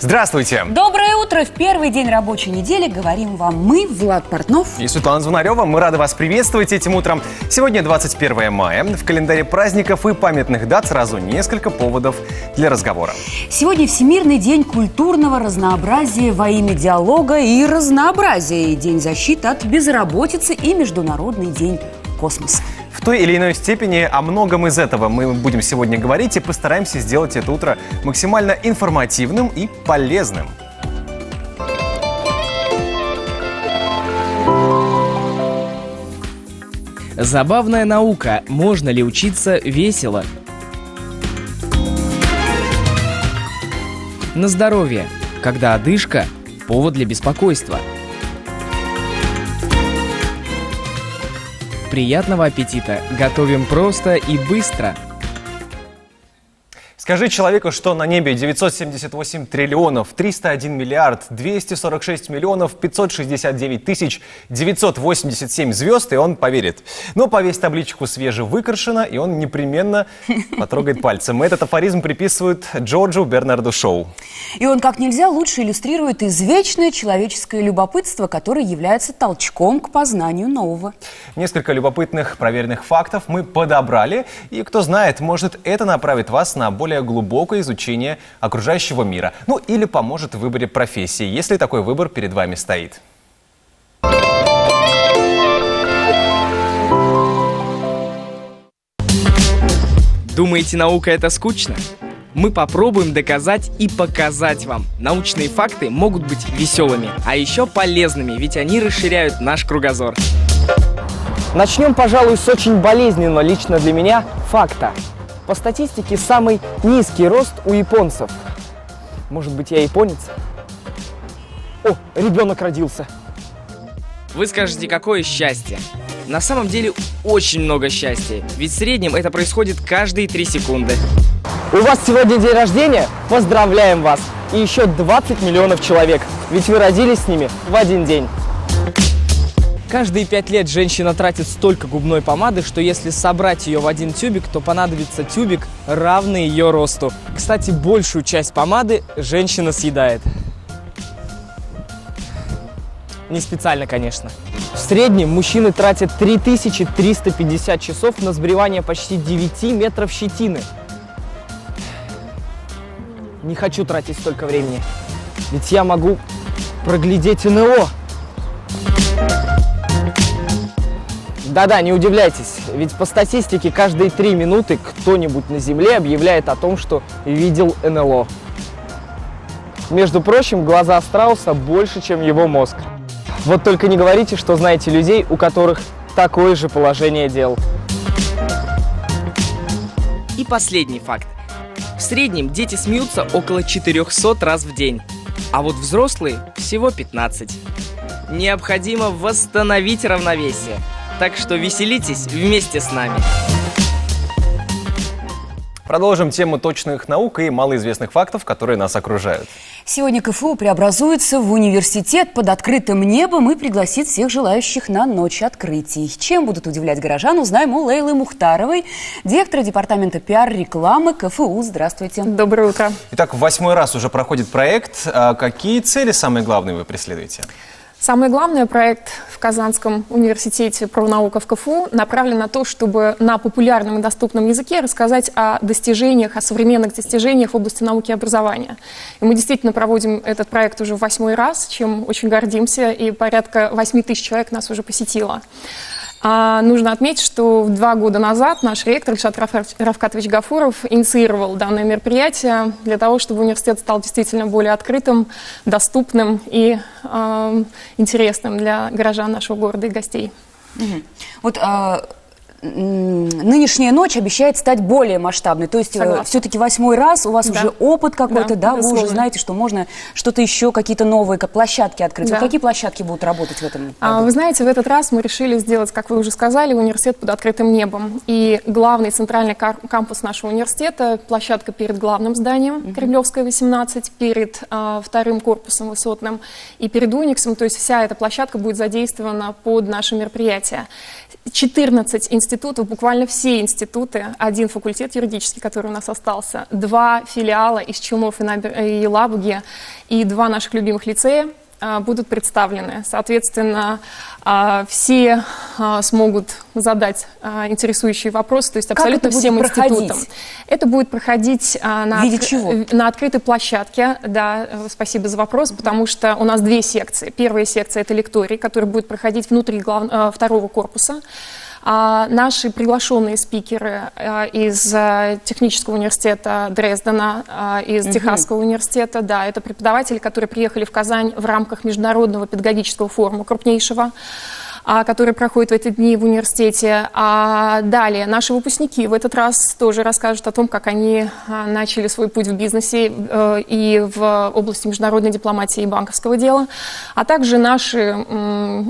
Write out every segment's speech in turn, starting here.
Здравствуйте! Доброе утро! В первый день рабочей недели говорим вам мы, Влад Портнов и Светлана Звонарева. Мы рады вас приветствовать этим утром. Сегодня 21 мая. В календаре праздников и памятных дат сразу несколько поводов для разговора. Сегодня Всемирный день культурного разнообразия во имя диалога и разнообразия, и День защиты от безработицы и Международный день космоса. В той или иной степени о многом из этого мы будем сегодня говорить и постараемся сделать это утро максимально информативным и полезным. Забавная наука. Можно ли учиться весело? На здоровье. Когда одышка – повод для беспокойства. Приятного аппетита! Готовим просто и быстро! Скажи человеку, что на небе 978 триллионов 301 миллиард 246 миллионов 569 тысяч 987 звезд, и он поверит. Но повесь табличку «свежевыкрашено», и он непременно потрогает пальцем. Этот афоризм приписывают Джорджу Бернарду Шоу. И он как нельзя лучше иллюстрирует извечное человеческое любопытство, которое является толчком к познанию нового. Несколько любопытных проверенных фактов мы подобрали, и кто знает, может, это направит вас на более глубокое изучение окружающего мира. Ну или поможет в выборе профессии, если такой выбор перед вами стоит. Думаете, наука это скучно? Мы попробуем доказать и показать вам. Научные факты могут быть веселыми, а еще полезными, ведь они расширяют наш кругозор. Начнем, пожалуй, с очень болезненного лично для меня факта. По статистике, самый низкий рост у японцев. Может быть, я японец? О, ребенок родился. Вы скажете, какое счастье? На самом деле, очень много счастья. Ведь в среднем это происходит каждые 3 секунды. У вас сегодня день рождения? Поздравляем вас! И еще 20 миллионов человек. Ведь вы родились с ними в один день. Каждые 5 лет женщина тратит столько губной помады, что если собрать ее в один тюбик, то понадобится тюбик, равный ее росту. Кстати, большую часть помады женщина съедает. Не специально, конечно. В среднем мужчины тратят 3350 часов на сбривание почти 9 метров щетины. Не хочу тратить столько времени, ведь я могу проглядеть НЛО. Да-да, не удивляйтесь, ведь по статистике каждые 3 минуты кто-нибудь на Земле объявляет о том, что видел НЛО. Между прочим, глаза страуса больше, чем его мозг. Вот только не говорите, что знаете людей, у которых такое же положение дел. И последний факт. В среднем дети смеются около 400 раз в день, а вот взрослые всего 15. Необходимо восстановить равновесие. Так что веселитесь вместе с нами. Продолжим тему точных наук и малоизвестных фактов, которые нас окружают. Сегодня КФУ преобразуется в университет под открытым небом и пригласит всех желающих на ночь открытий. Чем будут удивлять горожан, узнаем у Лейлы Мухтаровой, директора департамента пиар-рекламы КФУ. Здравствуйте. Доброе утро. Итак, в 8-й раз уже проходит проект. Какие цели самые главные вы преследуете? Самый главный проект в Казанском университете правонаука в КФУ направлен на то, чтобы на популярном и доступном языке рассказать о достижениях, о современных достижениях в области науки и образования. И мы действительно проводим этот проект уже в 8-й раз, чем очень гордимся, и порядка 8 тысяч человек нас уже посетило. Нужно отметить, что 2 года назад наш ректор Ильшат Равкатович Гафуров инициировал данное мероприятие для того, чтобы университет стал действительно более открытым, доступным и интересным для горожан нашего города и гостей. Вот нынешняя ночь обещает стать более масштабной. То есть все-таки 8-й раз, у вас уже опыт какой-то, да, вы уже знаете, что можно что-то еще, какие-то новые площадки открыть. Да. Вот какие площадки будут работать в этом году? Вы знаете, в этот раз мы решили сделать, как вы уже сказали, университет под открытым небом. И главный центральный кампус нашего университета, площадка перед главным зданием, Кремлевская, 18, перед 2-м корпусом высотным и перед Униксом. То есть вся эта площадка будет задействована под наше мероприятие. 14 институтов, буквально все институты, один факультет юридический, который у нас остался, 2 филиала из ЧУМов и Елабуги и 2 наших любимых лицея будут представлены. Соответственно, все смогут задать интересующие вопросы, то есть абсолютно всем институтам. Это будет проходить на открытой площадке. Да, спасибо за вопрос, потому что у нас 2 секции. Первая секция — это лекторий, который будет проходить внутри второго корпуса. Наши приглашенные спикеры из Технического университета Дрездена, из Техасского университета, да, это преподаватели, которые приехали в Казань в рамках Международного педагогического форума, крупнейшего, который проходит в эти дни в университете. Далее наши выпускники в этот раз тоже расскажут о том, как они начали свой путь в бизнесе и в области международной дипломатии и банковского дела, а также наши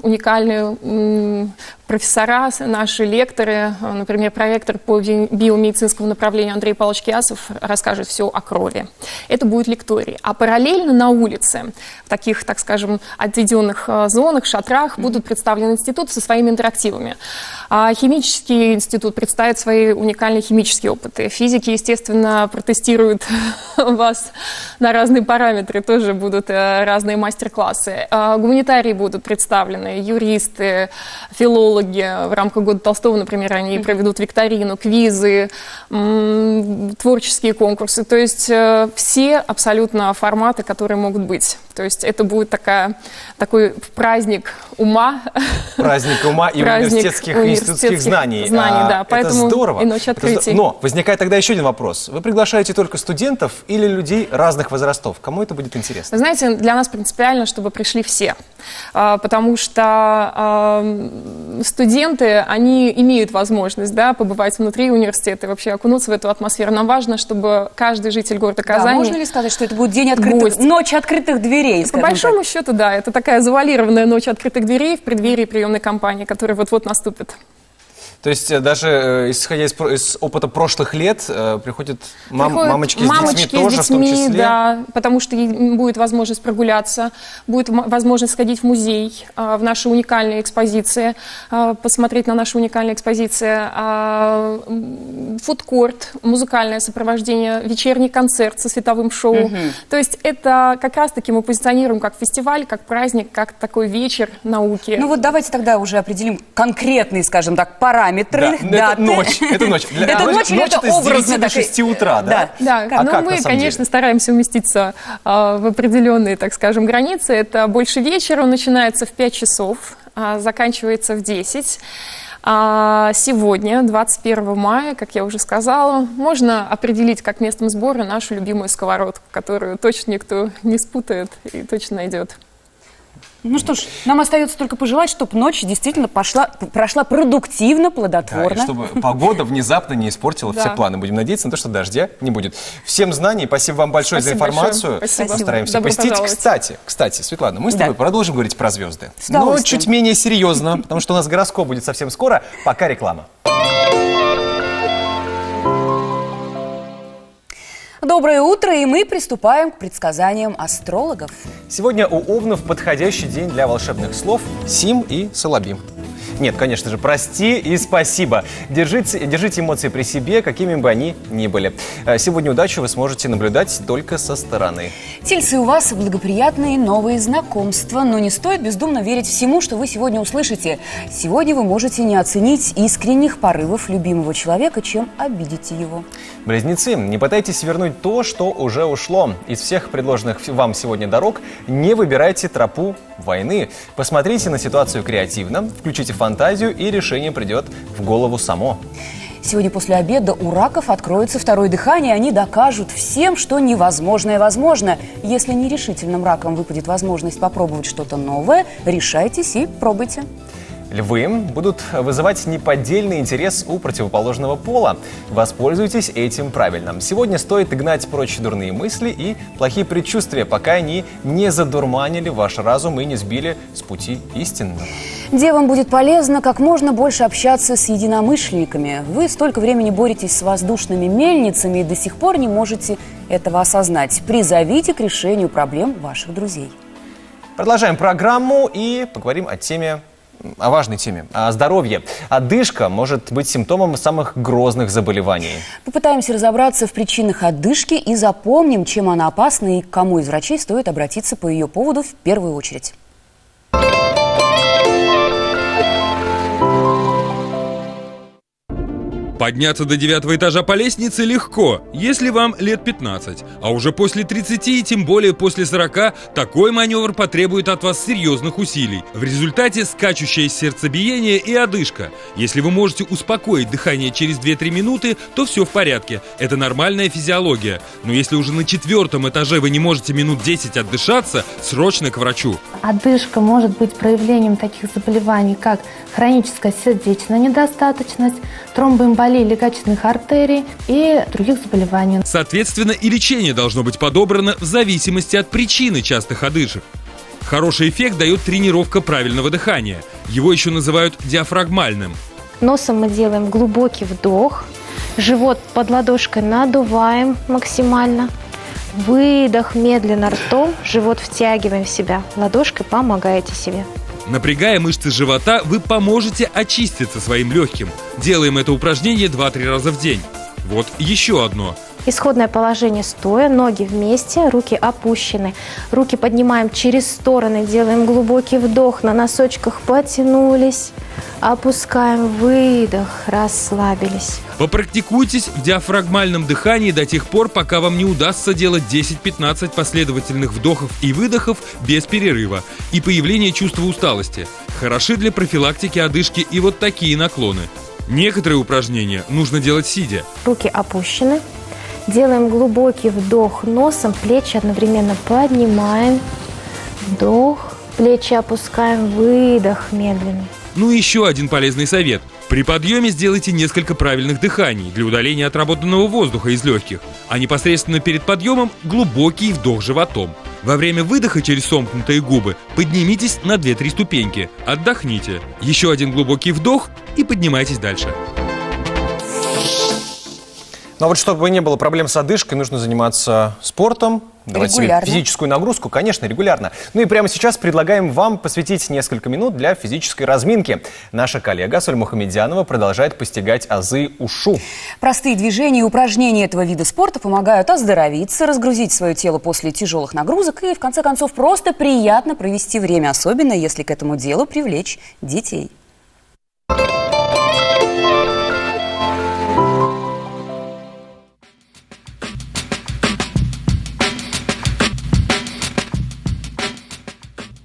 уникальные профессора, наши лекторы, например, проректор по биомедицинскому направлению Андрей Павлович Киясов расскажет все о крови. Это будет лекторий. А параллельно на улице, в таких, так скажем, отведенных зонах, шатрах, будут представлены институты со своими интерактивами. Химический институт представит свои уникальные химические опыты. Физики, естественно, протестируют вас на разные параметры, тоже будут разные мастер-классы. Гуманитарии будут представлены, юристы, филологи. В рамках Года Толстого, например, они проведут викторину, квизы, творческие конкурсы. То есть все абсолютно форматы, которые могут быть. То есть это будет такой праздник ума. Праздник ума и университетских институтских знаний. Да, это здорово. И ночь открытий. Но возникает тогда еще один вопрос. Вы приглашаете только студентов или людей разных возрастов? Кому это будет интересно? Вы знаете, для нас принципиально, чтобы пришли все. Потому что студенты, они имеют возможность, да, побывать внутри университета и вообще окунуться в эту атмосферу. Нам важно, чтобы каждый житель города Казани... Да, можно ли сказать, что это будет день открытых, ночь открытых дверей? По большому счету, да, это такая завуалированная ночь открытых дверей в преддверии приемной кампании, которая вот-вот наступит. То есть даже исходя из опыта прошлых лет, приходят мамочки с детьми тоже, в том числе? Да, потому что будет возможность прогуляться, будет возможность сходить в музей, в наши уникальные экспозиции, посмотреть на наши уникальные экспозиции, фудкорт, музыкальное сопровождение, вечерний концерт со световым шоу. То есть это как раз-таки мы позиционируем как фестиваль, как праздник, как такой вечер науки. Ну вот давайте тогда уже определим конкретные, скажем так, параметры. Да, это ночь. Это ночь. Ночь это с 9 до 6 утра, да? Да, но мы, конечно, стараемся уместиться в определенные, так скажем, границы. Это больше вечера, он начинается в 5 часов, заканчивается в 10. Сегодня, 21 мая, как я уже сказала, можно определить как местом сбора нашу любимую сковородку, которую точно никто не спутает и точно найдет. Ну что ж, нам остается только пожелать, чтобы ночь действительно прошла продуктивно, плодотворно. Да, и чтобы погода внезапно не испортила все планы. Будем надеяться на то, что дождя не будет. Всем знаний, спасибо вам большое за информацию. Спасибо. Постараемся посетить. Кстати, Светлана, мы с тобой продолжим говорить про звезды. Но чуть менее серьезно, потому что у нас гороскоп будет совсем скоро. Пока реклама. Доброе утро, и мы приступаем к предсказаниям астрологов. Сегодня у овнов подходящий день для волшебных слов «сим» и «солобим». Нет, конечно же, прости и спасибо. Держите эмоции при себе, какими бы они ни были. Сегодня удачу вы сможете наблюдать только со стороны. Тельцы, у вас благоприятные новые знакомства, но не стоит бездумно верить всему, что вы сегодня услышите. Сегодня вы можете не оценить искренних порывов любимого человека, чем обидите его. Близнецы, не пытайтесь вернуть то, что уже ушло. Из всех предложенных вам сегодня дорог не выбирайте тропу войны. Посмотрите на ситуацию креативно, включите фантазию, и решение придет в голову само. Сегодня после обеда у раков откроется второе дыхание. Они докажут всем, что невозможное возможно. Если нерешительным ракам выпадет возможность попробовать что-то новое, решайтесь и пробуйте. Львы будут вызывать неподдельный интерес у противоположного пола. Воспользуйтесь этим правильно. Сегодня стоит гнать прочь дурные мысли и плохие предчувствия, пока они не задурманили ваш разум и не сбили с пути истинного. Девам будет полезно как можно больше общаться с единомышленниками. Вы столько времени боретесь с воздушными мельницами и до сих пор не можете этого осознать. Призовите к решению проблем ваших друзей. Продолжаем программу и поговорим о теме о важной теме, о здоровье. Одышка может быть симптомом самых грозных заболеваний. Попытаемся разобраться в причинах одышки и запомним, чем она опасна и к кому из врачей стоит обратиться по ее поводу в первую очередь. Подняться до 9-го этажа по лестнице легко, если вам лет 15. А уже после 30 и тем более после 40 такой маневр потребует от вас серьезных усилий. В результате скачущее сердцебиение и одышка. Если вы можете успокоить дыхание через 2-3 минуты, то все в порядке. Это нормальная физиология. Но если уже на 4-м этаже вы не можете минут 10 отдышаться, срочно к врачу. Одышка может быть проявлением таких заболеваний, как хроническая сердечная недостаточность, тромбоэмболия легочных артерий и других заболеваний. Соответственно, и лечение должно быть подобрано в зависимости от причины частых одышек. Хороший эффект дает тренировка правильного дыхания. Его еще называют диафрагмальным. Носом мы делаем глубокий вдох, живот под ладошкой надуваем максимально, выдох медленно ртом, живот втягиваем в себя, ладошкой помогаете себе. Напрягая мышцы живота, вы поможете очиститься своим легким. Делаем это упражнение 2-3 раза в день. Вот еще одно. Исходное положение стоя, ноги вместе, руки опущены. Руки поднимаем через стороны, делаем глубокий вдох, на носочках потянулись, опускаем, выдох, расслабились. Попрактикуйтесь в диафрагмальном дыхании до тех пор, пока вам не удастся делать 10-15 последовательных вдохов и выдохов без перерыва и появления чувства усталости. Хороши для профилактики одышки и вот такие наклоны. Некоторые упражнения нужно делать сидя. Руки опущены. Делаем глубокий вдох носом, плечи одновременно поднимаем, вдох, плечи опускаем, выдох медленный. Ну и еще один полезный совет. При подъеме сделайте несколько правильных дыханий для удаления отработанного воздуха из легких, а непосредственно перед подъемом глубокий вдох животом. Во время выдоха через сомкнутые губы поднимитесь на 2-3 ступеньки, отдохните. Еще один глубокий вдох и поднимайтесь дальше. Но вот чтобы не было проблем с одышкой, нужно заниматься спортом, давать себе Регулярно. физическую нагрузку, конечно, регулярно. Ну и прямо сейчас предлагаем вам посвятить несколько минут для физической разминки. Наша коллега Асоль Мухамедянова продолжает постигать азы ушу. Простые движения и упражнения этого вида спорта помогают оздоровиться, разгрузить свое тело после тяжелых нагрузок и, в конце концов, просто приятно провести время, особенно если к этому делу привлечь детей.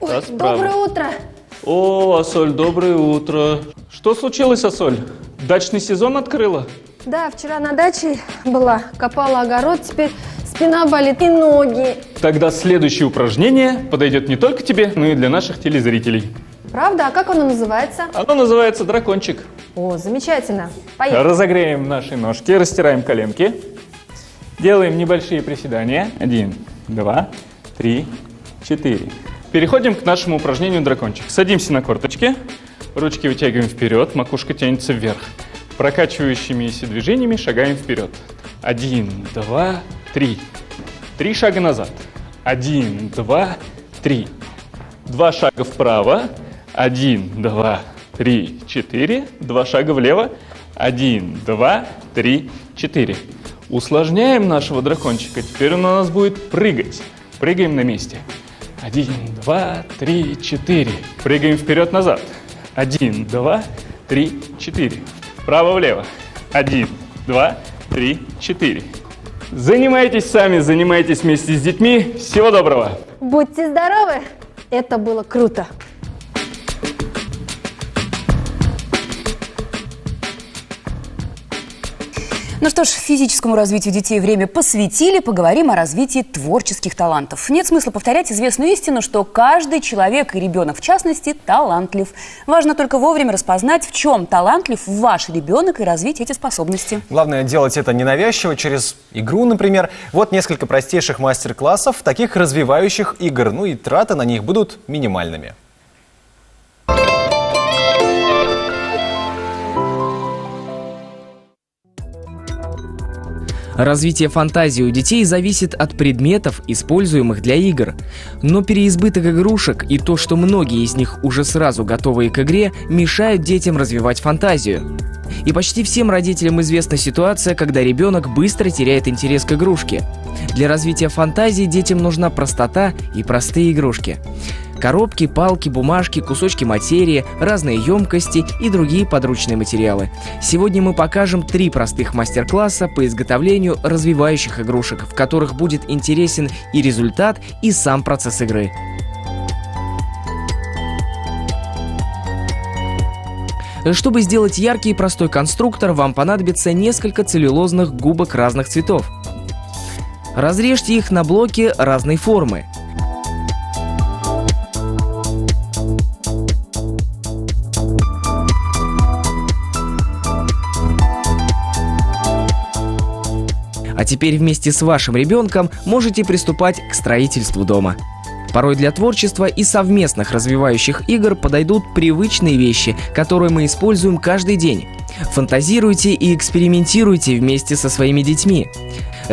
Да, справа. Доброе утро. О, Асоль, доброе утро. Что случилось, Асоль? Дачный сезон открыла? Да, вчера на даче была, копала огород, теперь спина болит и ноги. Тогда следующее упражнение подойдет не только тебе, но и для наших телезрителей. Правда? А как оно называется? Оно называется дракончик. О, замечательно. Поехали. Разогреем наши ножки, растираем коленки. Делаем небольшие приседания. 1, 2, 3, 4. Переходим к нашему упражнению дракончик. Садимся на корточки, ручки вытягиваем вперед, макушка тянется вверх. Прокачивающимися движениями шагаем вперед. 1, 2, 3. 3 шага назад. 1, 2, 3. 2 шага вправо. 1, 2, 3, 4. 2 шага влево. 1, 2, 3, 4. Усложняем нашего дракончика. Теперь он у нас будет прыгать. Прыгаем на месте. 1, 2, 3, 4. Прыгаем вперед-назад. 1, 2, 3, 4. Вправо-влево. 1, 2, 3, 4. Занимайтесь сами, занимайтесь вместе с детьми. Всего доброго! Будьте здоровы. Это было круто. Ну что ж, физическому развитию детей время посвятили, поговорим о развитии творческих талантов. Нет смысла повторять известную истину, что каждый человек, и ребенок в частности, талантлив. Важно только вовремя распознать, в чем талантлив ваш ребенок, и развить эти способности. Главное делать это ненавязчиво, через игру, например. Вот несколько простейших мастер-классов, таких развивающих игр. Ну и траты на них будут минимальными. Развитие фантазии у детей зависит от предметов, используемых для игр. Но переизбыток игрушек и то, что многие из них уже сразу готовы к игре, мешают детям развивать фантазию. И почти всем родителям известна ситуация, когда ребенок быстро теряет интерес к игрушке. Для развития фантазии детям нужна простота и простые игрушки. Коробки, палки, бумажки, кусочки материи, разные емкости и другие подручные материалы. Сегодня мы покажем 3 простых мастер-класса по изготовлению развивающих игрушек, в которых будет интересен и результат, и сам процесс игры. Чтобы сделать яркий и простой конструктор, вам понадобится несколько целлюлозных губок разных цветов. Разрежьте их на блоки разной формы. А теперь вместе с вашим ребенком можете приступать к строительству дома. Порой для творчества и совместных развивающих игр подойдут привычные вещи, которые мы используем каждый день. Фантазируйте и экспериментируйте вместе со своими детьми.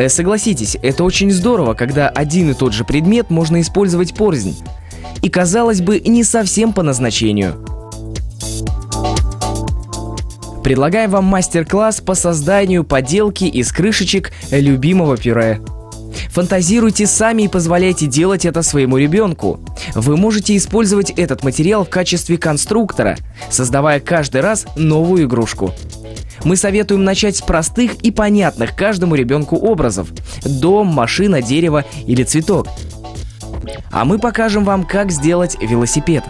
Согласитесь, это очень здорово, когда один и тот же предмет можно использовать порознь. И, казалось бы, не совсем по назначению. Предлагаем вам мастер-класс по созданию поделки из крышечек любимого пюре. Фантазируйте сами и позволяйте делать это своему ребенку. Вы можете использовать этот материал в качестве конструктора, создавая каждый раз новую игрушку. Мы советуем начать с простых и понятных каждому ребенку образов: дом, машина, дерево или цветок. А мы покажем вам, как сделать велосипед.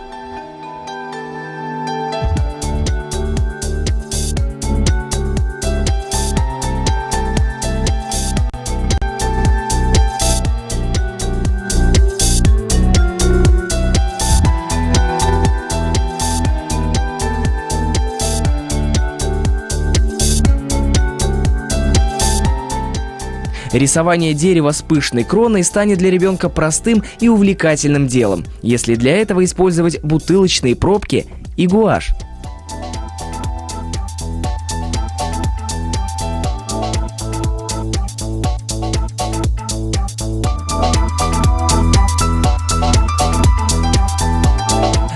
Рисование дерева с пышной кроной станет для ребенка простым и увлекательным делом, если для этого использовать бутылочные пробки и гуашь.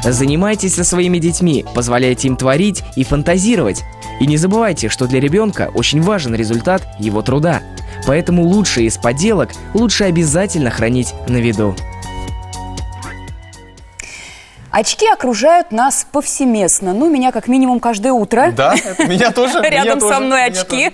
Занимайтесь со своими детьми, позволяйте им творить и фантазировать. И не забывайте, что для ребенка очень важен результат его труда. Поэтому лучшие из поделок лучше обязательно хранить на виду. Очки окружают нас повсеместно. Ну, меня как минимум каждое утро. Да, меня тоже. Рядом со мной очки.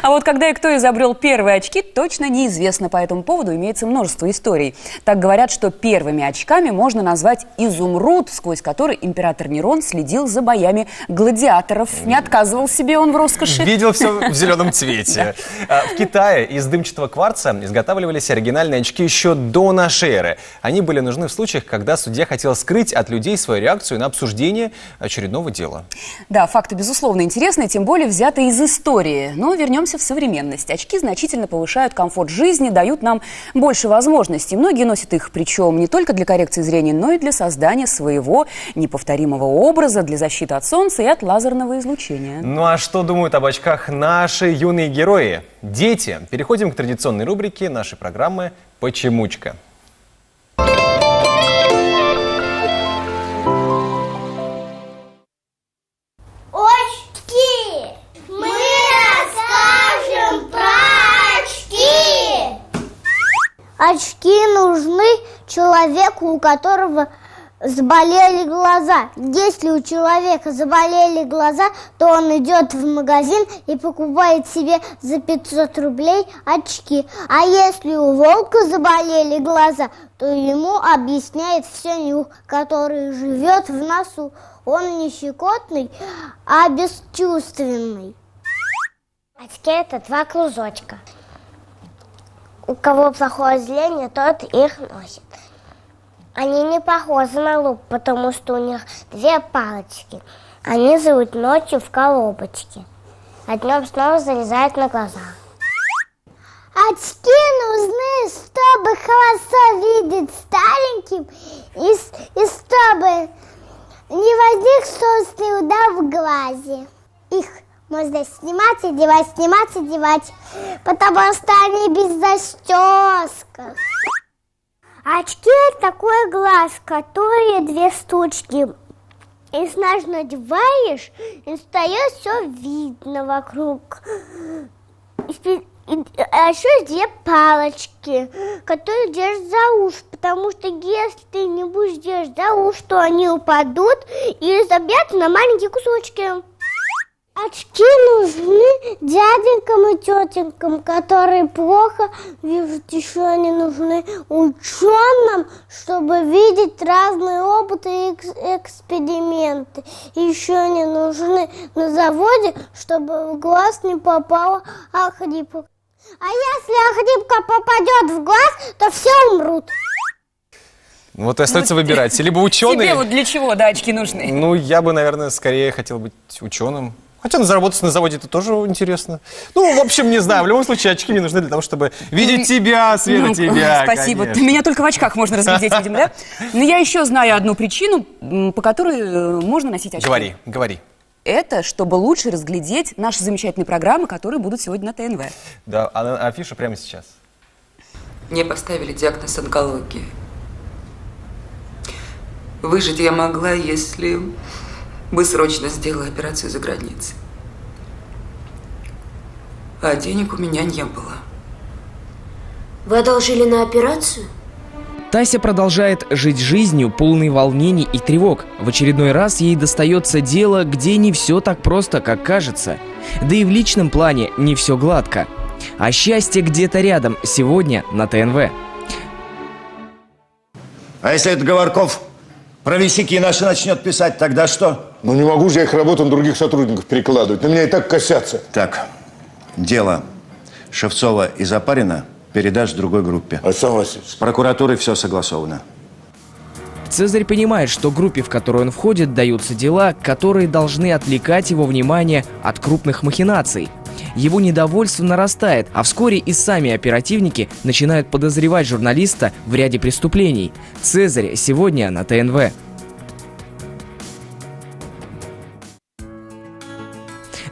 А вот когда и кто изобрел первые очки, точно неизвестно. По этому поводу имеется множество историй. Так говорят, что первыми очками можно назвать изумруд, сквозь который император Нерон следил за боями гладиаторов. Не отказывал себе он в роскоши. Видел все в зеленом цвете. В Китае из дымчатого кварца изготавливались оригинальные очки еще до нашей эры. Они были нужны в случаях, когда судья хотел скрыть от людей свою реакцию на обсуждение очередного дела. Да, факты, безусловно, интересные, тем более взяты из истории. Но вернемся в современность. Очки значительно повышают комфорт жизни, дают нам больше возможностей. Многие носят их, причем не только для коррекции зрения, но и для создания своего неповторимого образа, для защиты от солнца и от лазерного излучения. Ну а что думают об очках наши юные герои? Дети. Переходим к традиционной рубрике нашей программы «Почемучка». Очки нужны человеку, у которого заболели глаза. Если у человека заболели глаза, то он идет в магазин и покупает себе за 500 рублей очки. А если у волка заболели глаза, то ему объясняет все нюх, который живет в носу. Он не щекотный, а бесчувственный. Очки – это 2 кружочка. У кого плохое зрение, тот их носит. Они не похожи на лук, потому что у них 2 палочки. Они живут ночью в коробочке, а днем снова залезают на глаза. Очки нужны, чтобы хорошо видеть стареньким и чтобы не возник солнечный удар в глазе. Их Можно снимать, одевать, потому что они без застежка. Очки – это такой глаз, который 2 штучки. Если надеваешь, и стает все видно вокруг. А еще 2 палочки, которые держат за уши, потому что если ты не будешь держать за уши, то они упадут и разобьются на маленькие кусочки. Очки нужны дяденькам и тетенькам, которые плохо видят. Еще они нужны ученым, чтобы видеть разные опыты и эксперименты. И еще они нужны на заводе, чтобы в глаз не попала охрипка. А если охрипка попадет в глаз, то все умрут. Вот и остается выбирать. Либо ученый. Тебе вот для чего, да, очки нужны? Ну, я бы, наверное, скорее хотел быть ученым. Хотя заработать на заводе это тоже интересно. Ну, в общем, не знаю. В любом случае, очки мне нужны для того, чтобы видеть тебя, Света, тебя. Спасибо. Конечно. Меня только в очках можно разглядеть, видимо, да? Но я еще знаю одну причину, по которой можно носить очки. Говори. Это чтобы лучше разглядеть наши замечательные программы, которые будут сегодня на ТНВ. Да, а афиша прямо сейчас. Мне поставили диагноз онкологии. Выжить я могла, если бы срочно сделала операцию за границей. А денег у меня не было. Вы одолжили на операцию? Тася продолжает жить жизнью, полной волнений и тревог. В очередной раз ей достается дело, где не все так просто, как кажется. Да и в личном плане не все гладко. А счастье где-то рядом, сегодня на ТНВ. А если этот Говорков про висяки наши начнет писать, тогда что? Ну не могу же я их работу на других сотрудников перекладывать. На меня и так косятся. Так, дело Шевцова и Запарина передашь другой группе. Александр Васильевич. С прокуратурой все согласовано. Цезарь понимает, что группе, в которую он входит, даются дела, которые должны отвлекать его внимание от крупных махинаций. Его недовольство нарастает, а вскоре и сами оперативники начинают подозревать журналиста в ряде преступлений. Цезарь сегодня на ТНВ.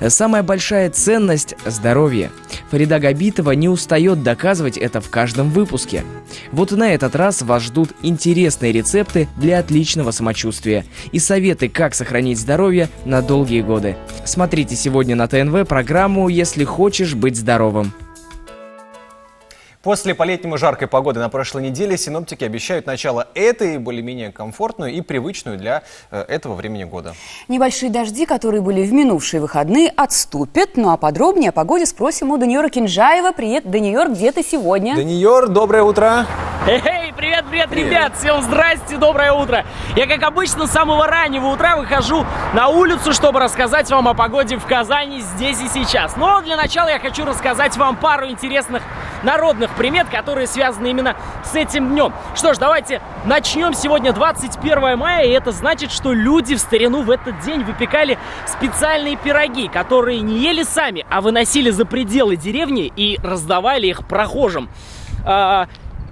Самая большая ценность – здоровье. Фарида Габитова не устает доказывать это в каждом выпуске. Вот и на этот раз вас ждут интересные рецепты для отличного самочувствия и советы, как сохранить здоровье на долгие годы. Смотрите сегодня на ТНВ программу «Если хочешь быть здоровым». После по-летнему жаркой погоды на прошлой неделе синоптики обещают начало этой более-менее комфортную и привычную для этого времени года. Небольшие дожди, которые были в минувшие выходные, отступят. Ну а подробнее о погоде спросим у Даниора Кинжаева. Привет, Даниор, где ты сегодня? Даниор, доброе утро. Эй, привет, ребят! Всем здрасте, доброе утро! Я, как обычно, с самого раннего утра выхожу на улицу, чтобы рассказать вам о погоде в Казани здесь и сейчас. Но для начала я хочу рассказать вам пару интересных народных примет, которые связаны именно с этим днем. Что ж, давайте начнем. Сегодня 21 мая, и это значит, что люди в старину в этот день выпекали специальные пироги, которые не ели сами, а выносили за пределы деревни и раздавали их прохожим.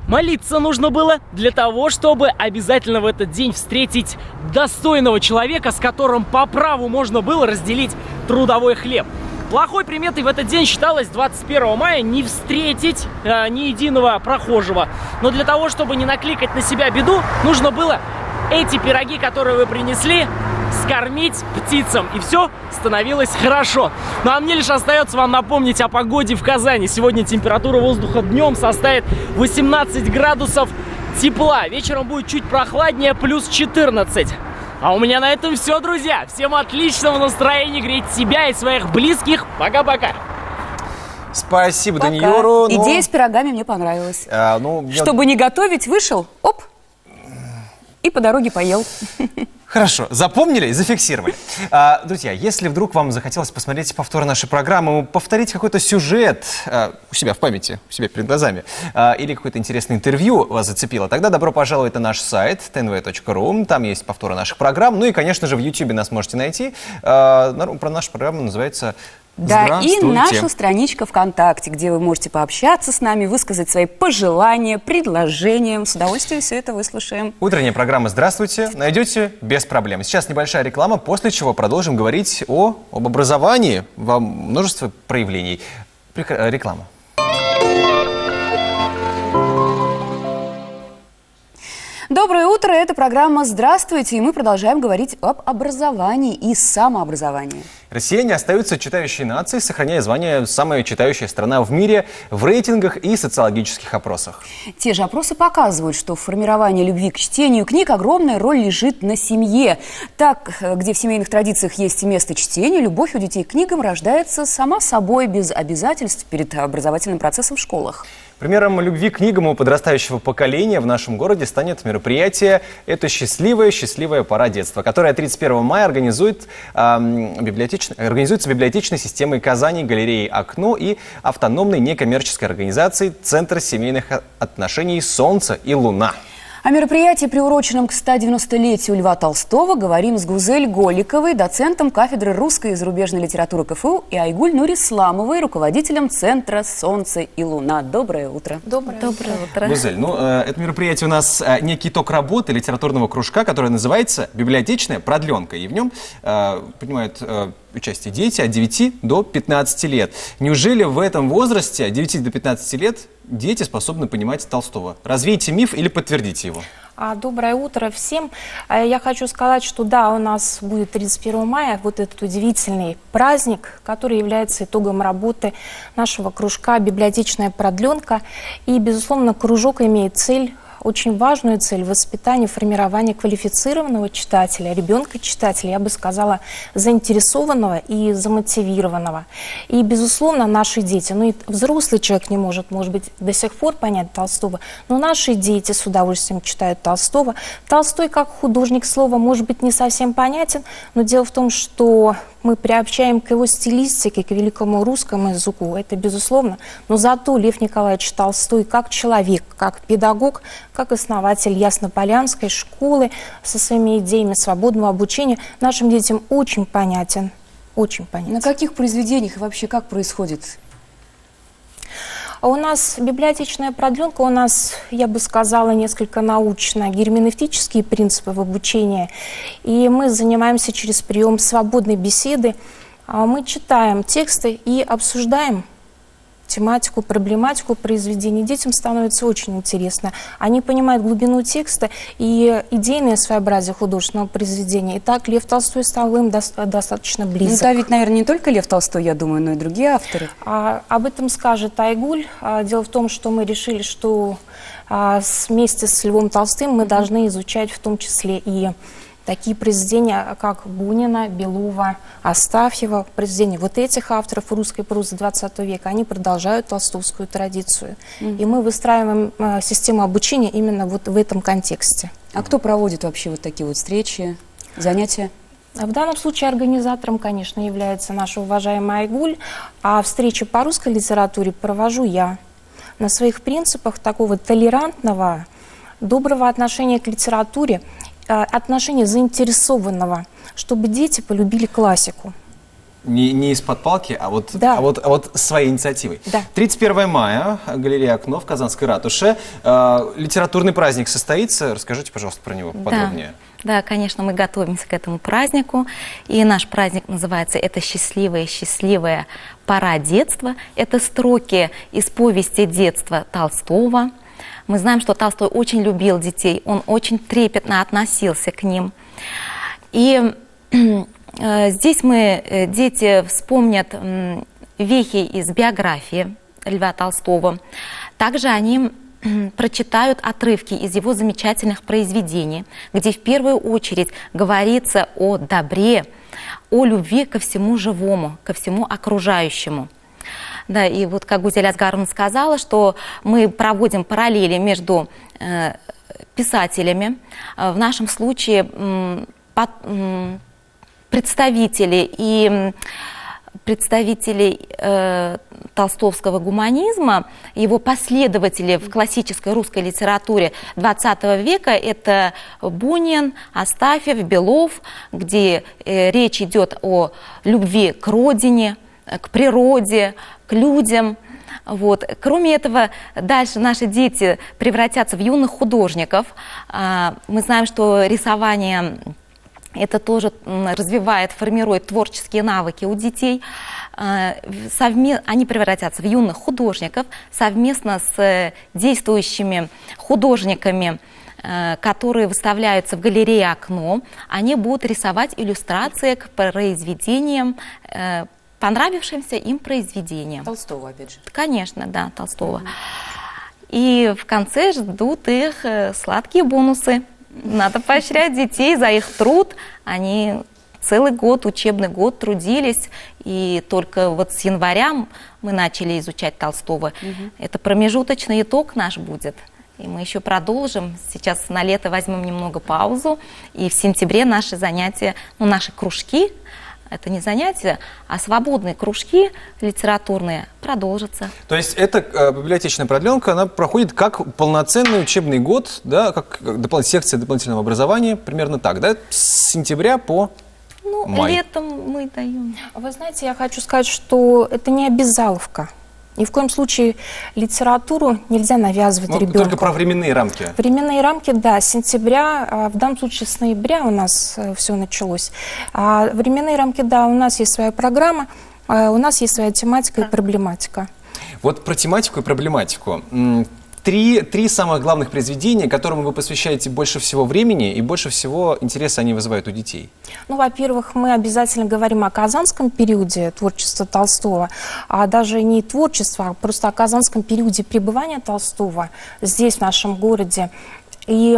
Молиться нужно было для того, чтобы обязательно в этот день встретить достойного человека, с которым по праву можно было разделить трудовой хлеб. Плохой приметой в этот день считалось 21 мая не встретить ни единого прохожего. Но для того, чтобы не накликать на себя беду, нужно было эти пироги, которые вы принесли, скормить птицам. И все становилось хорошо. Ну а мне лишь остается вам напомнить о погоде в Казани. Сегодня температура воздуха днем составит 18 градусов тепла. Вечером будет чуть прохладнее, плюс 14. А у меня на этом все, друзья. Всем отличного настроения, греть себя и своих близких. Пока-пока. Спасибо, Пока. Даниору. Идея с пирогами мне понравилась. Я... Чтобы не готовить, вышел, оп, и по дороге поел. Хорошо, запомнили и зафиксировали. Друзья, если вдруг вам захотелось посмотреть повтор нашей программы, повторить какой-то сюжет у себя в памяти, у себя перед глазами, или какое-то интересное интервью вас зацепило, тогда добро пожаловать на наш сайт tnv.ru, там есть повторы наших программ, ну и, конечно же, в YouTube нас можете найти. Про нашу программу называется Да, и Здравствуйте. наша страничка ВКонтакте, где вы можете пообщаться с нами, высказать свои пожелания, предложения. С удовольствием все это выслушаем. Утренняя программа «Здравствуйте» найдете без проблем. Сейчас небольшая реклама, после чего продолжим говорить об образовании во множестве проявлений. Реклама. Доброе утро, это программа «Здравствуйте», и мы продолжаем говорить об образовании и самообразовании. Россияне остаются читающей нацией, сохраняя звание «самая читающая страна в мире» в рейтингах и социологических опросах. Те же опросы показывают, что в формировании любви к чтению книг огромная роль лежит на семье. Так, где в семейных традициях есть место чтению, любовь у детей к книгам рождается сама собой, без обязательств перед образовательным процессом в школах. Примером любви к книгам у подрастающего поколения в нашем городе станет мероприятие «Это счастливая пора детства», которое 31 мая организуется библиотечной системой Казани, галереей «Окно» и автономной некоммерческой организацией «Центр семейных отношений «Солнце и Луна». О мероприятии, приуроченном к 190-летию Льва Толстого, говорим с Гузель Голиковой, доцентом кафедры русской и зарубежной литературы КФУ, и Айгуль Нурисламовой, руководителем Центра «Солнце и Луна». Доброе утро. Доброе утро. Гузель, это мероприятие у нас некий итог работы литературного кружка, который называется «Библиотечная продленка». И в нем принимают участие дети от 9 до 15 лет. Неужели в этом возрасте, от 9 до 15 лет, дети способны понимать Толстого? Развейте миф или подтвердите его? Доброе утро всем. Я хочу сказать, что да, у нас будет 31 мая вот этот удивительный праздник, который является итогом работы нашего кружка «Библиотечная продленка». И, безусловно, кружок имеет цель, очень важную цель воспитания, формирования квалифицированного читателя, ребенка-читателя, я бы сказала, заинтересованного и замотивированного. И, безусловно, наши дети, и взрослый человек не может быть, до сих пор понять Толстого, но наши дети с удовольствием читают Толстого. Толстой, как художник, слово, может быть, не совсем понятен, но дело в том, что мы приобщаем к его стилистике, к великому русскому языку, это безусловно. Но зато Лев Николаевич Толстой как человек, как педагог, как основатель Яснополянской школы со своими идеями свободного обучения нашим детям очень понятен. Очень понятен. На каких произведениях и вообще как происходит? У нас библиотечная продленка, у нас, я бы сказала, несколько научно-герменевтические принципы в обучении. И мы занимаемся через прием свободной беседы. Мы читаем тексты и обсуждаем тематику, проблематику произведений. Детям становится очень интересно. Они понимают глубину текста и идейное своеобразие художественного произведения. Итак, Лев Толстой стал им достаточно близок. Да, ведь, наверное, не только Лев Толстой, я думаю, но и другие авторы. Об этом скажет Айгуль. Дело в том, что мы решили, что вместе с Львом Толстым мы должны изучать в том числе и такие произведения, как Бунина, Белова, Астафьева, произведения вот этих авторов русской прозы 20 века, они продолжают толстовскую традицию. И мы выстраиваем систему обучения именно вот в этом контексте. А кто проводит вообще вот такие вот встречи, занятия? В данном случае организатором, конечно, является наша уважаемая Айгуль, а встречи по русской литературе провожу я. На своих принципах такого толерантного, доброго отношения к литературе, отношения заинтересованного, чтобы дети полюбили классику. Не из-под палки, а вот своей инициативой. Да. 31 мая, галерея «Окно» в Казанской ратуше. Литературный праздник состоится. Расскажите, пожалуйста, про него подробнее. Да, конечно, мы готовимся к этому празднику. И наш праздник называется «Это счастливая пора детства». Это строки из повести детства Толстого. Мы знаем, что Толстой очень любил детей, он очень трепетно относился к ним. И здесь дети вспомнят вехи из биографии Льва Толстого. Также они прочитают отрывки из его замечательных произведений, где в первую очередь говорится о добре, о любви ко всему живому, ко всему окружающему. Да, и вот как Гузель Асгаровна сказала, что мы проводим параллели между писателями. В нашем случае представители толстовского гуманизма, его последователи в классической русской литературе 20 века, это Бунин, Астафьев, Белов, где речь идет о любви к родине, к природе, к людям. Вот. Кроме этого, дальше наши дети превратятся в юных художников. Мы знаем, что рисование это тоже развивает, формирует творческие навыки у детей. Они превратятся в юных художников совместно с действующими художниками, которые выставляются в галерее «Окно». Они будут рисовать иллюстрации к произведениям, понравившимся им произведениям. Толстого, опять же. Конечно, да, Толстого. И в конце ждут их сладкие бонусы. Надо поощрять детей за их труд. Они целый год, учебный год трудились. И только вот с января мы начали изучать Толстого. Это промежуточный итог наш будет. И мы еще продолжим. Сейчас на лето возьмем немного паузу. И в сентябре наши занятия, наши кружки, это не занятия, а свободные кружки литературные продолжатся. То есть эта библиотечная продленка, она проходит как полноценный учебный год, да, как секция дополнительного образования, примерно так, да, с сентября по май. Летом мы даем. Вы знаете, я хочу сказать, что это не обязаловка. Ни в коем случае литературу нельзя навязывать ребенку. Только про временные рамки. Временные рамки, да, с сентября, в данном случае с ноября у нас все началось. А временные рамки, да, у нас есть своя программа, у нас есть своя тематика и проблематика. Вот про тематику и проблематику. Три самых главных произведения, которым вы посвящаете больше всего времени и больше всего интереса они вызывают у детей. Во-первых, мы обязательно говорим о казанском периоде творчества Толстого, а даже не творчества, а просто о казанском периоде пребывания Толстого здесь, в нашем городе. И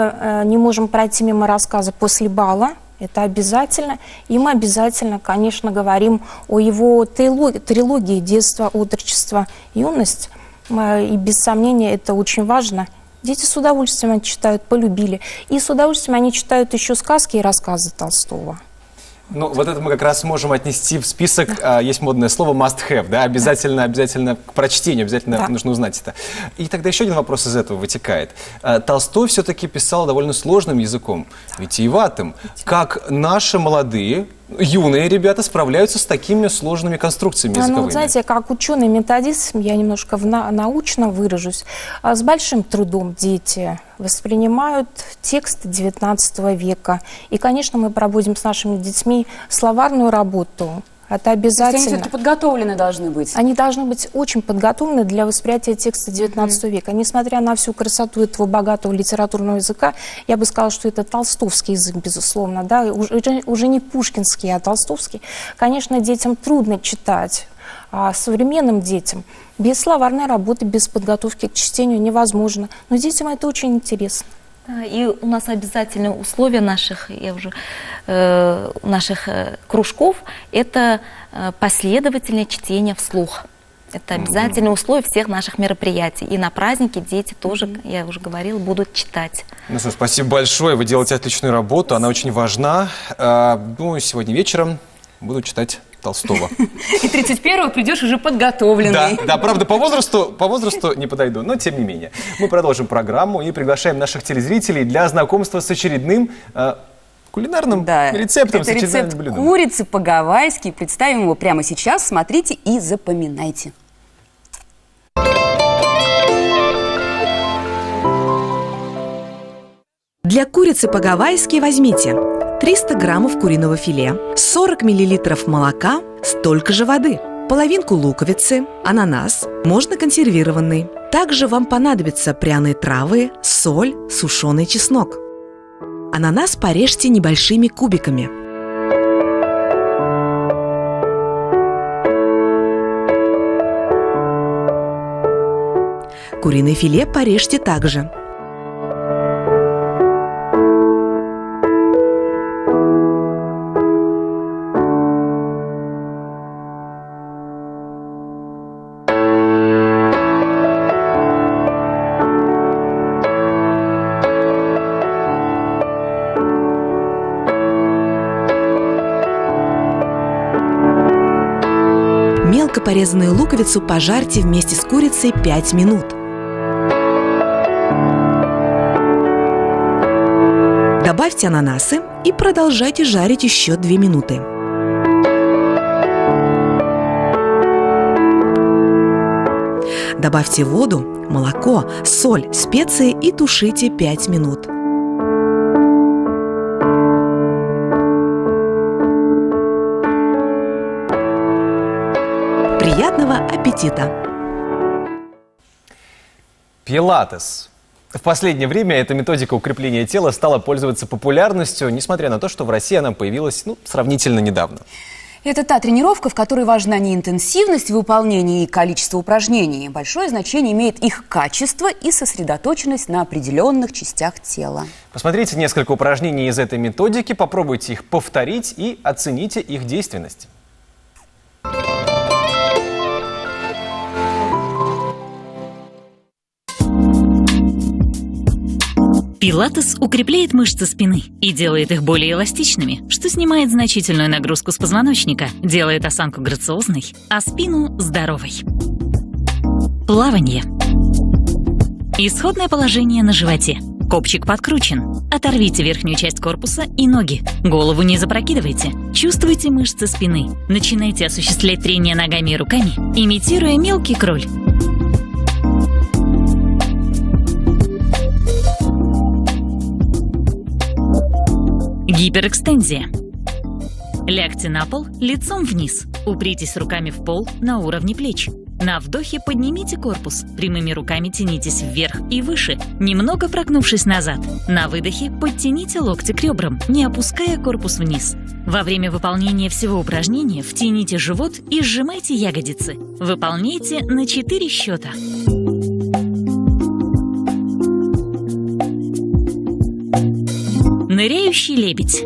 не можем пройти мимо рассказа «После бала». Это обязательно. И мы обязательно, конечно, говорим о его трилогии «Детство, отрочество, юность». И без сомнения это очень важно. Дети с удовольствием читают, полюбили. И с удовольствием они читают еще сказки и рассказы Толстого. Вот это мы как раз можем отнести в список, есть модное слово must have, да, обязательно к прочтению, обязательно нужно узнать это. И тогда еще один вопрос из этого вытекает. Толстой все-таки писал довольно сложным языком, витиеватым. Как наши молодые, юные ребята справляются с такими сложными конструкциями языковыми? Знаете, как ученый-методист, я немножко научно выражусь, с большим трудом дети воспринимают текст XIX века. И, конечно, мы проводим с нашими детьми словарную работу. Это обязательно. Они все-таки подготовлены должны быть. Они должны быть очень подготовлены для восприятия текста XIX века. Несмотря на всю красоту этого богатого литературного языка, я бы сказала, что это толстовский язык, безусловно, да, уже не пушкинский, а толстовский. Конечно, детям трудно читать, а современным детям без словарной работы, без подготовки к чтению невозможно. Но детям это очень интересно. И у нас обязательное условие наших кружков – это последовательное чтение вслух. Это обязательное условие всех наших мероприятий. И на празднике дети тоже, я уже говорила, будут читать. Спасибо большое, вы делаете отличную работу, она очень важна. Сегодня вечером буду читать Толстого. И 31-го придешь уже подготовленный. Да, правда, по возрасту не подойду, но тем не менее. Мы продолжим программу и приглашаем наших телезрителей для знакомства с очередным кулинарным рецептом. Это рецепт курицы по-гавайски. Представим его прямо сейчас. Смотрите и запоминайте. Для курицы по-гавайски возьмите 300 граммов куриного филе, 40 миллилитров молока, столько же воды, половинку луковицы, ананас, можно консервированный. Также вам понадобятся пряные травы, соль, сушеный чеснок. Ананас порежьте небольшими кубиками. Куриное филе порежьте также. Мелко порезанную луковицу пожарьте вместе с курицей 5 минут. Добавьте ананасы и продолжайте жарить еще 2 минуты. Добавьте воду, молоко, соль, специи и тушите 5 минут. Приятного аппетита! Пилатес. В последнее время эта методика укрепления тела стала пользоваться популярностью, несмотря на то, что в России она появилась сравнительно недавно. Это та тренировка, в которой важна не интенсивность выполнения и количество упражнений. Большое значение имеет их качество и сосредоточенность на определенных частях тела. Посмотрите несколько упражнений из этой методики, попробуйте их повторить и оцените их действенность. Пилатес укрепляет мышцы спины и делает их более эластичными, что снимает значительную нагрузку с позвоночника, делает осанку грациозной, а спину здоровой. Плавание. Исходное положение на животе. Копчик подкручен. Оторвите верхнюю часть корпуса и ноги. Голову не запрокидывайте. Чувствуйте мышцы спины. Начинайте осуществлять трение ногами и руками, имитируя мелкий кроль. Гиперэкстензия. Лягте на пол лицом вниз. Упритесь руками в пол на уровне плеч. На вдохе поднимите корпус. Прямыми руками тянитесь вверх и выше, немного прогнувшись назад. На выдохе подтяните локти к ребрам, не опуская корпус вниз. Во время выполнения всего упражнения втяните живот и сжимайте ягодицы. Выполняйте на 4 счета. Ныряющий лебедь.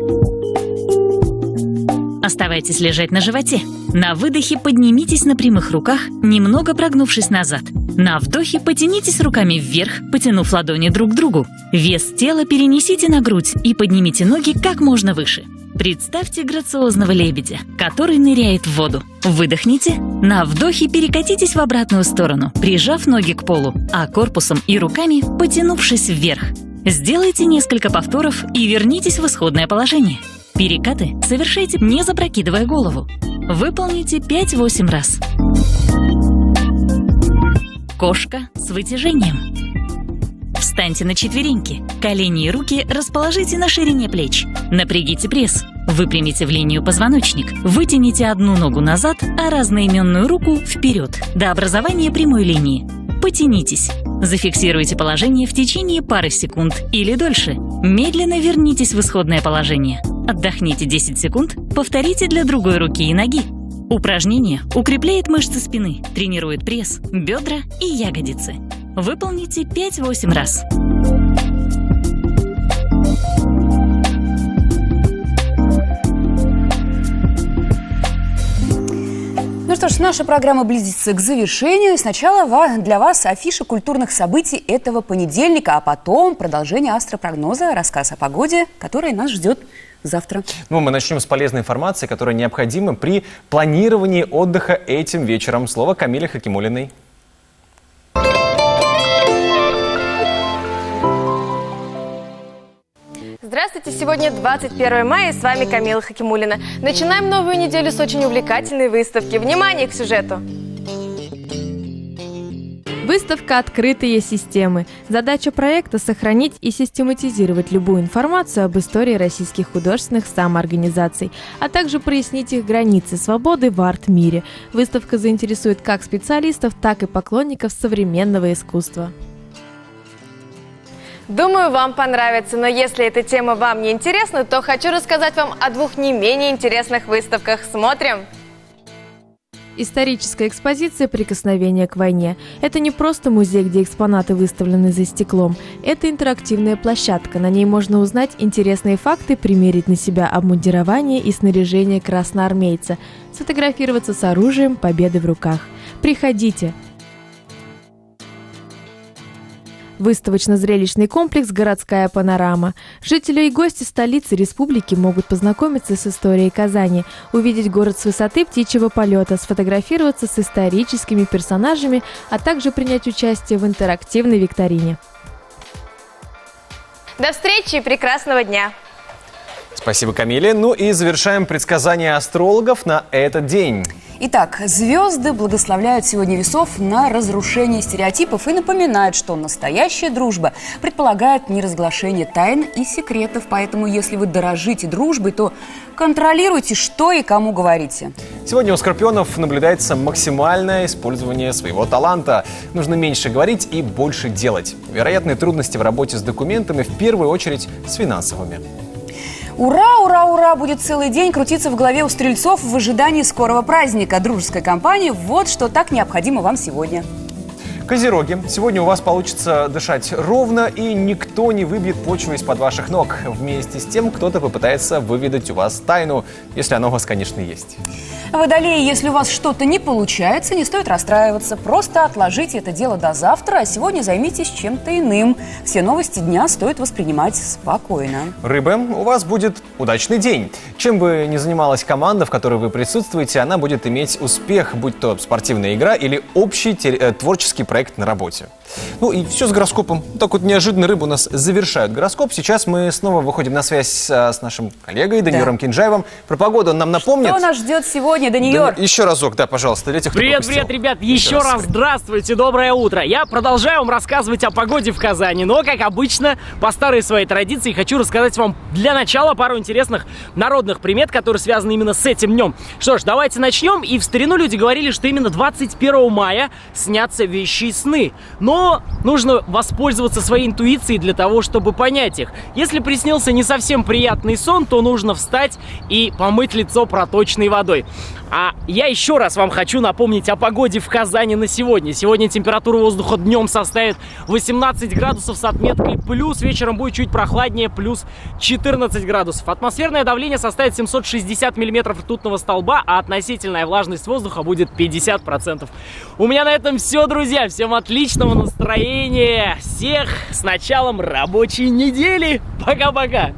Оставайтесь лежать на животе. На выдохе поднимитесь на прямых руках, немного прогнувшись назад. На вдохе потянитесь руками вверх, потянув ладони друг к другу. Вес тела перенесите на грудь и поднимите ноги как можно выше. Представьте грациозного лебедя, который ныряет в воду. Выдохните. На вдохе перекатитесь в обратную сторону, прижав ноги к полу, а корпусом и руками потянувшись вверх. Сделайте несколько повторов и вернитесь в исходное положение. Перекаты совершайте, не запрокидывая голову. Выполните 5-8 раз. Кошка с вытяжением. Встаньте на четвереньки. Колени и руки расположите на ширине плеч. Напрягите пресс. Выпрямите в линию позвоночник. Вытяните одну ногу назад, а разноименную руку вперед, до образования прямой линии. Потянитесь. Зафиксируйте положение в течение пары секунд или дольше. Медленно вернитесь в исходное положение. Отдохните 10 секунд, повторите для другой руки и ноги. Упражнение укрепляет мышцы спины, тренирует пресс, бедра и ягодицы. Выполните 5-8 раз. Ну что ж, наша программа близится к завершению. Сначала для вас афиша культурных событий этого понедельника, а потом продолжение астропрогноза, рассказ о погоде, который нас ждет завтра. Мы начнем с полезной информации, которая необходима при планировании отдыха этим вечером. Слово Камиле Хакимуллиной. Здравствуйте! Сегодня 21 мая, и с вами Камила Хакимуллина. Начинаем новую неделю с очень увлекательной выставки. Внимание к сюжету! Выставка «Открытые системы». Задача проекта – сохранить и систематизировать любую информацию об истории российских художественных самоорганизаций, а также прояснить их границы свободы в арт-мире. Выставка заинтересует как специалистов, так и поклонников современного искусства. Думаю, вам понравится, но если эта тема вам не интересна, то хочу рассказать вам о двух не менее интересных выставках. Смотрим! Историческая экспозиция «Прикосновение к войне». Это не просто музей, где экспонаты выставлены за стеклом. Это интерактивная площадка. На ней можно узнать интересные факты, примерить на себя обмундирование и снаряжение красноармейца, сфотографироваться с оружием победы в руках. Приходите! Выставочно-зрелищный комплекс «Городская панорама». Жители и гости столицы республики могут познакомиться с историей Казани, увидеть город с высоты птичьего полета, сфотографироваться с историческими персонажами, а также принять участие в интерактивной викторине. До встречи и прекрасного дня! Спасибо, Камиле. Ну и завершаем предсказания астрологов на этот день. Итак, звезды благословляют сегодня весов на разрушение стереотипов и напоминают, что настоящая дружба предполагает неразглашение тайн и секретов. Поэтому, если вы дорожите дружбой, то контролируйте, что и кому говорите. Сегодня у скорпионов наблюдается максимальное использование своего таланта. Нужно меньше говорить и больше делать. Вероятны трудности в работе с документами, в первую очередь с финансовыми. Ура, ура, ура! Будет целый день крутиться в голове у стрельцов в ожидании скорого праздника. Дружеская компания – вот что так необходимо вам сегодня. Козероги, сегодня у вас получится дышать ровно, и никто не выбьет почву из-под ваших ног. Вместе с тем кто-то попытается выведать у вас тайну, если она у вас, конечно, есть. Водолеи, если у вас что-то не получается, не стоит расстраиваться. Просто отложите это дело до завтра, а сегодня займитесь чем-то иным. Все новости дня стоит воспринимать спокойно. Рыбы, у вас будет удачный день. Чем бы ни занималась команда, в которой вы присутствуете, она будет иметь успех, будь то спортивная игра или общий творческий проект на работе. Ну и все с гороскопом. Так вот неожиданно рыбы у нас завершают гороскоп. Сейчас мы снова выходим на связь с нашим коллегой Даниилом Кинжаевым. Про погоду он нам напомнит. Что нас ждет сегодня, Даниил? Еще разок, да, пожалуйста, для тех, кто Привет, пропустил. привет, ребят, еще раз здравствуйте, доброе утро. Я продолжаю вам рассказывать о погоде в Казани, но, как обычно, по старой своей традиции, хочу рассказать вам для начала пару интересных народных примет, которые связаны именно с этим днем. Что ж, давайте начнем. И в старину люди говорили, что именно 21 мая снятся вещи и сны. Но нужно воспользоваться своей интуицией для того, чтобы понять их. Если приснился не совсем приятный сон, то нужно встать и помыть лицо проточной водой. А я еще раз вам хочу напомнить о погоде в Казани на сегодня. Сегодня температура воздуха днем составит 18 градусов с отметкой плюс. Вечером будет чуть прохладнее, плюс 14 градусов. Атмосферное давление составит 760 миллиметров ртутного столба, а относительная влажность воздуха будет 50%. У меня на этом все, друзья. Всем отличного настроения. Всех с началом рабочей недели. Пока-пока.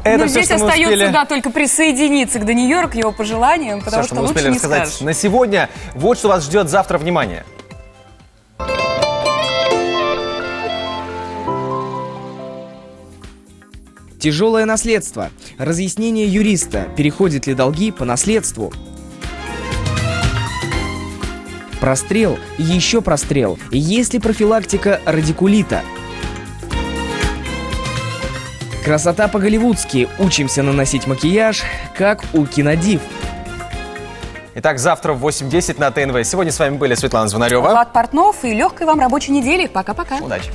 Это Но все, здесь что мы остается, успели. да, только присоединиться к Даниилу, к его пожеланиям, потому Все, что что мы лучше успели не рассказать скажешь. на сегодня. Вот что вас ждет завтра. Внимание! Тяжелое наследство. Разъяснение юриста. Переходят ли долги по наследству? Прострел. Еще прострел. Есть ли профилактика радикулита? Красота по-голливудски. Учимся наносить макияж, как у кинодив. Итак, завтра в 8:10 на ТНВ. Сегодня с вами были Светлана Звонарева. Влад Портнов и легкой вам рабочей недели. Пока-пока. Удачи.